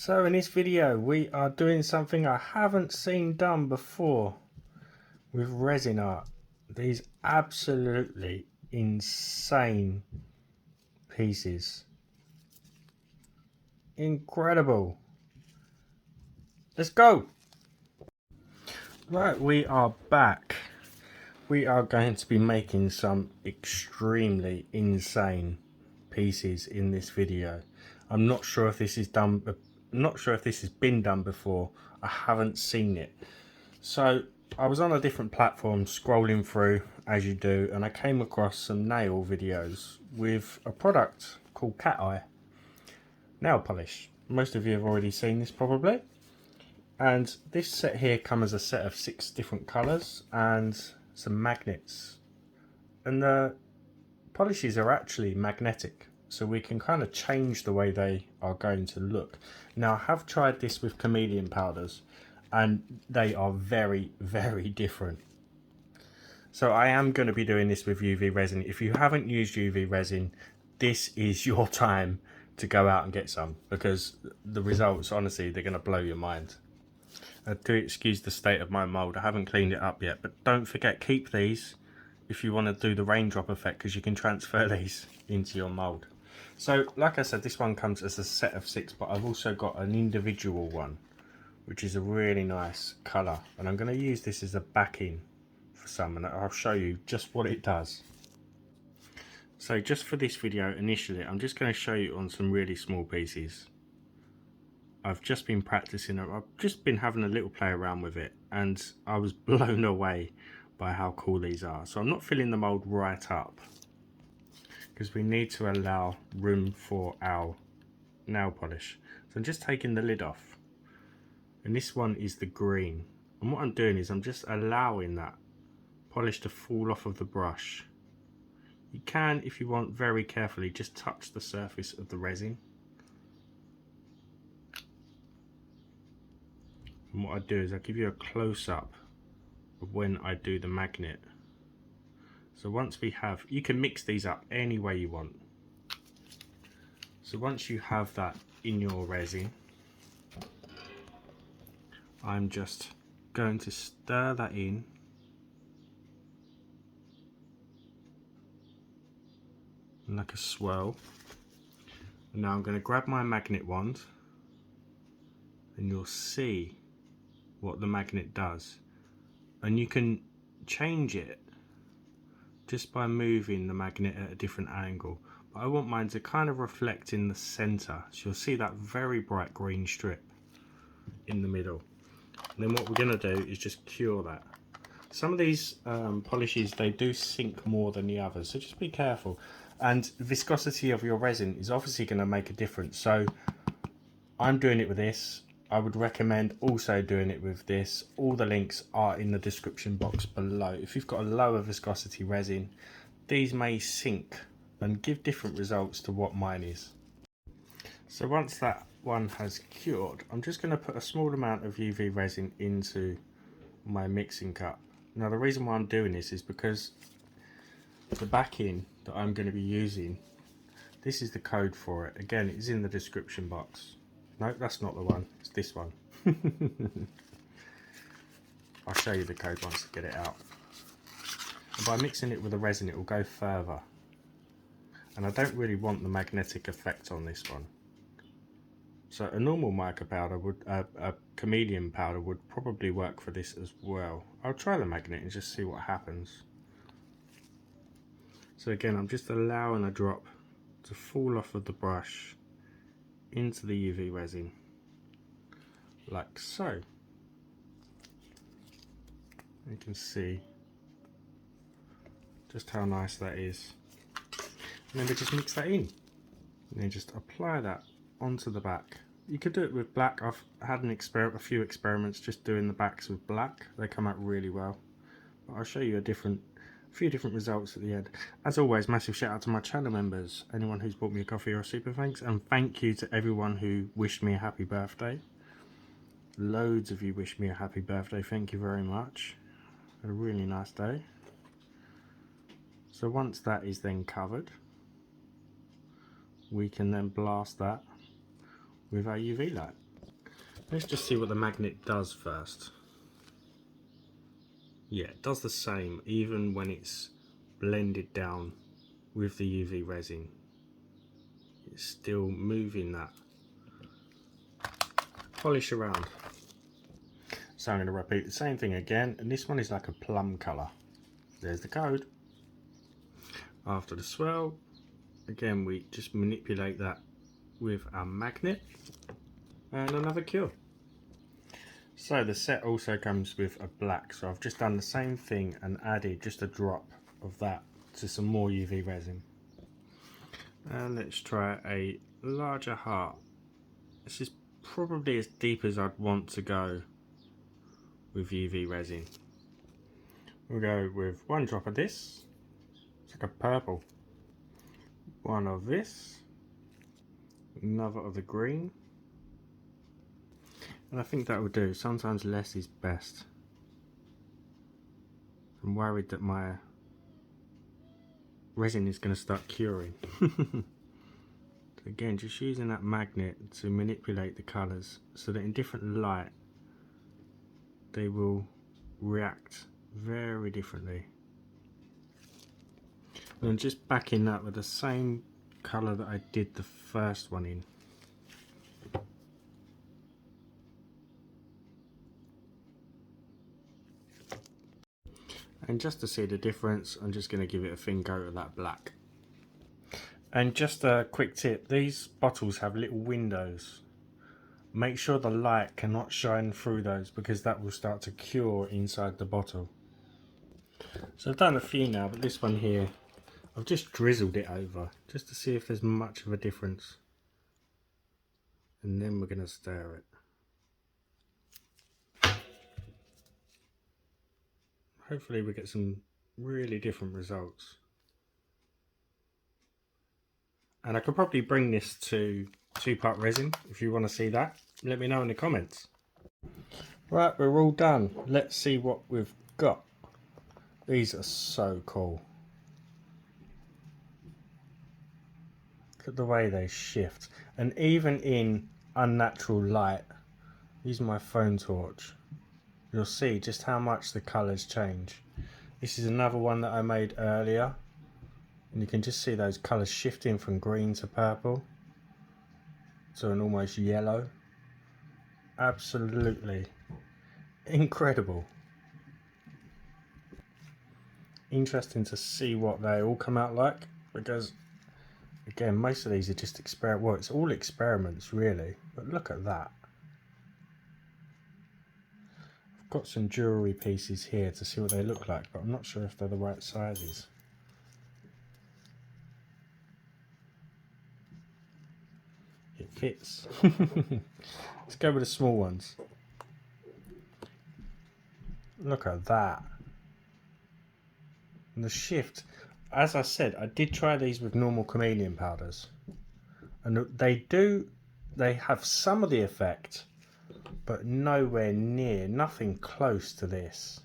So in this video we are doing something I haven't seen done before with resin art. These absolutely insane pieces. Incredible. Let's go. Right, we are back. We are going to be making some extremely insane pieces in this video. I'm not sure if this is done, not sure if this has been done before. I haven't seen it. So I was on a different platform scrolling through as you do, and I came across some nail videos with a product called Cat Eye nail polish. Most of you have already seen this probably. And this set here comes as a set of 6 different colours and some magnets. And the polishes are actually magnetic, so we can kind of change the way they are going to look. Now I have tried this with chameleon powders and they are very, very different. So I am going to be doing this with UV resin. If you haven't used UV resin, this is your time to go out and get some, because the results, honestly, they're going to blow your mind. Do excuse the state of my mould, I haven't cleaned it up yet, but don't forget, keep these if you want to do the raindrop effect, because you can transfer these into your mould. So like I said, this one comes as a set of 6, but I've also got an individual one which is a really nice colour, and I'm going to use this as a backing for some, and I'll show you just what it does. So just for this video initially, I'm just going to show you on some really small pieces. I've just been practicing, I've just been having a little play around with it, and I was blown away by how cool these are. So I'm not filling the mould right up, because we need to allow room for our nail polish. So I'm just taking the lid off, and this one is the green, and what I'm doing is I'm just allowing that polish to fall off of the brush. You can, if you want, very carefully just touch the surface of the resin. And what I do is I give you a close-up of when I do the magnet. So once we have, you can mix these up any way you want. So once you have that in your resin, I'm just going to stir that in. Like a swirl. And now I'm going to grab my magnet wand, and you'll see what the magnet does. And you can change it just by moving the magnet at a different angle. But I want mine to kind of reflect in the center, so you'll see that very bright green strip in the middle. And then what we're going to do is just cure that. Some of these polishes, they do sink more than the others, so just be careful. And viscosity of your resin is obviously going to make a difference. So I'm doing it with this. I would recommend also doing it with this. All the links are in the description box below. If you've got a lower viscosity resin, these may sink and give different results to what mine is. So once that one has cured, I'm just going to put a small amount of UV resin into my mixing cup. Now the reason why I'm doing this is because the backing that I'm going to be using, this is the code for it. Again, it's in the description box. No, that's not the one, it's this one. I'll show you the code once I get it out. And by mixing it with the resin, it will go further. And I don't really want the magnetic effect on this one. So a normal mica powder would, a chameleon powder would probably work for this as well. I'll try the magnet and just see what happens. So again, I'm just allowing a drop to fall off of the brush into the UV resin, like so. You can see just how nice that is. And then we just mix that in, and then just apply that onto the back. You could do it with black. I've had a few experiments just doing the backs with black. They come out really well. But I'll show you a few different results at the end. As always, massive shout out to my channel members, anyone who's bought me a coffee or a super thanks, and thank you to everyone who wished me a happy birthday. Loads of you wished me a happy birthday, thank you very much. Had a really nice day. So once that is then covered, we can then blast that with our UV light. Let's just see what the magnet does first. Yeah, it does the same even when it's blended down with the UV resin. It's still moving that polish around. So I'm going to repeat the same thing again, and this one is like a plum colour. There's the code. After the swirl, again we just manipulate that with our magnet and another cure. So the set also comes with a black, so I've just done the same thing and added just a drop of that to some more UV resin. And let's try a larger heart. This is probably as deep as I'd want to go with UV resin. We'll go with one drop of this, it's like a purple, one of this, another of the green, and I think that will do. Sometimes less is best. I'm worried that my resin is going to start curing. Again, just using that magnet to manipulate the colours so that in different light they will react very differently. And I'm just backing that with the same colour that I did the first one in. And just to see the difference, I'm just going to give it a thin coat of that black. And just a quick tip, these bottles have little windows. Make sure the light cannot shine through those because that will start to cure inside the bottle. So I've done a few now, but this one here, I've just drizzled it over just to see if there's much of a difference. And then we're going to stir it. Hopefully we get some really different results. And I could probably bring this to 2-part resin if you want to see that. Let me know in the comments. Right, we're all done. Let's see what we've got. These are so cool. Look at the way they shift. And even in unnatural light, use my phone torch, you'll see just how much the colours change. This is another one that I made earlier, and you can just see those colours shifting from green to purple to an almost yellow. Absolutely incredible. Interesting to see what they all come out like, because again most of these are just well, it's all experiments really, but look at that. Got some jewellery pieces here to see what they look like, but I'm not sure if they're the right sizes. It fits. Let's go with the small ones. Look at that. And the shift, as I said, I did try these with normal chameleon powders, and they have some of the effect, but nowhere near, nothing close to this.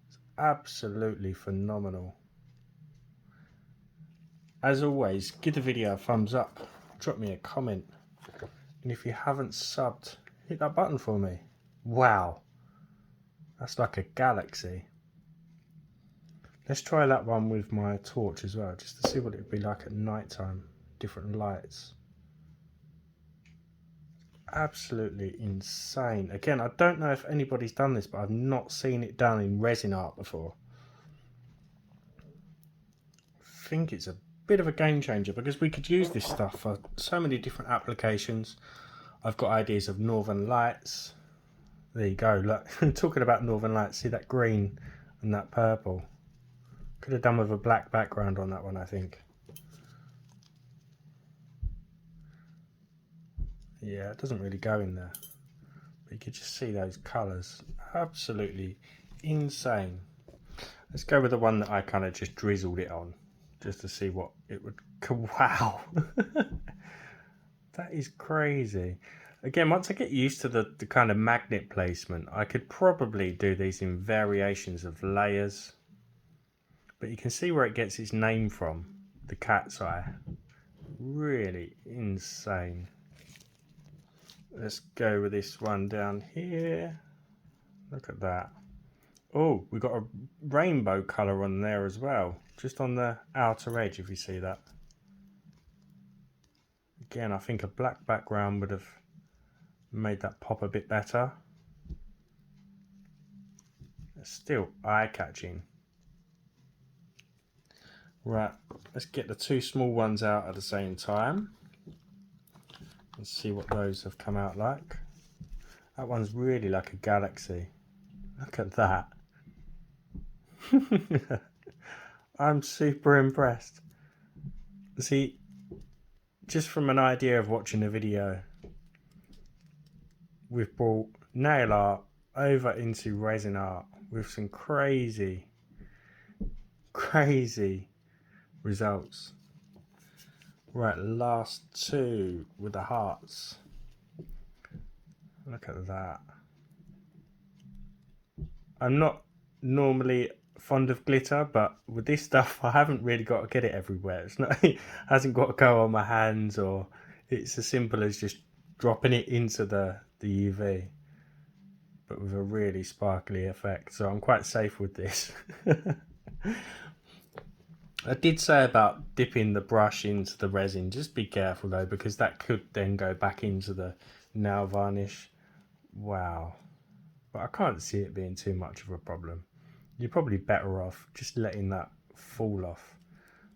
It's absolutely phenomenal. As always, give the video a thumbs up, drop me a comment, and if you haven't subbed, hit that button for me. Wow, that's like a galaxy. Let's try that one with my torch as well, just to see what it would be like at night time, different lights. Absolutely insane. Again, I don't know if anybody's done this, but I've not seen it done in resin art before. I think it's a bit of a game changer because we could use this stuff for so many different applications. I've got ideas of northern lights. There you go, look. Talking about northern lights, see that green and that purple. Could have done with a black background on that one, I think. Yeah, it doesn't really go in there, but you can just see those colours. Absolutely insane. Let's go with the one that I kind of just drizzled it on, just to see what it would. Wow. That is crazy. Again, once I get used to the kind of magnet placement, I could probably do these in variations of layers, but you can see where it gets its name from, the cat's eye. Really insane. Let's go with this one down here. Look at that. Oh, we got a rainbow colour on there as well, just on the outer edge, if you see that. Again, I think a black background would have made that pop a bit better. It's still eye-catching. Right, let's get the two small ones out at the same time. Let's see what those have come out like. That one's really like a galaxy. Look at that. I'm super impressed. See, just from an idea of watching the video, we've brought nail art over into resin art with some crazy results. Right, last two with the hearts. Look at that. I'm not normally fond of glitter, but with this stuff I haven't really got to get it everywhere. It's not, it hasn't got to go on my hands, or it's as simple as just dropping it into the UV, but with a really sparkly effect, so I'm quite safe with this. I did say about dipping the brush into the resin. Just be careful though, because that could then go back into the nail varnish. Wow. But I can't see it being too much of a problem. You're probably better off just letting that fall off.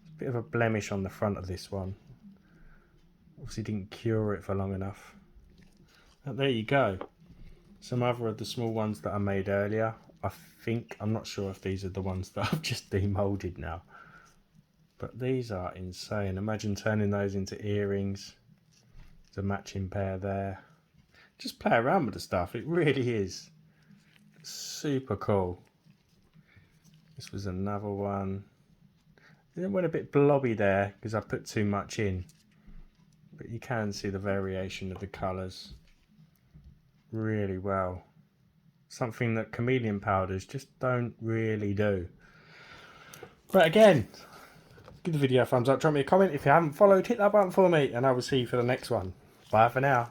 There's a bit of a blemish on the front of this one. Obviously didn't cure it for long enough. But there you go. Some other of the small ones that I made earlier. I'm not sure if these are the ones that I've just demolded now. But these are insane. Imagine turning those into earrings. There's a matching pair there. Just play around with the stuff. It really is super cool. This was another one. It went a bit blobby there because I put too much in. But you can see the variation of the colours really well. Something that chameleon powders just don't really do. But again, give the video a thumbs up, drop me a comment. If you haven't followed, hit that button for me, and I will see you for the next one. Bye for now.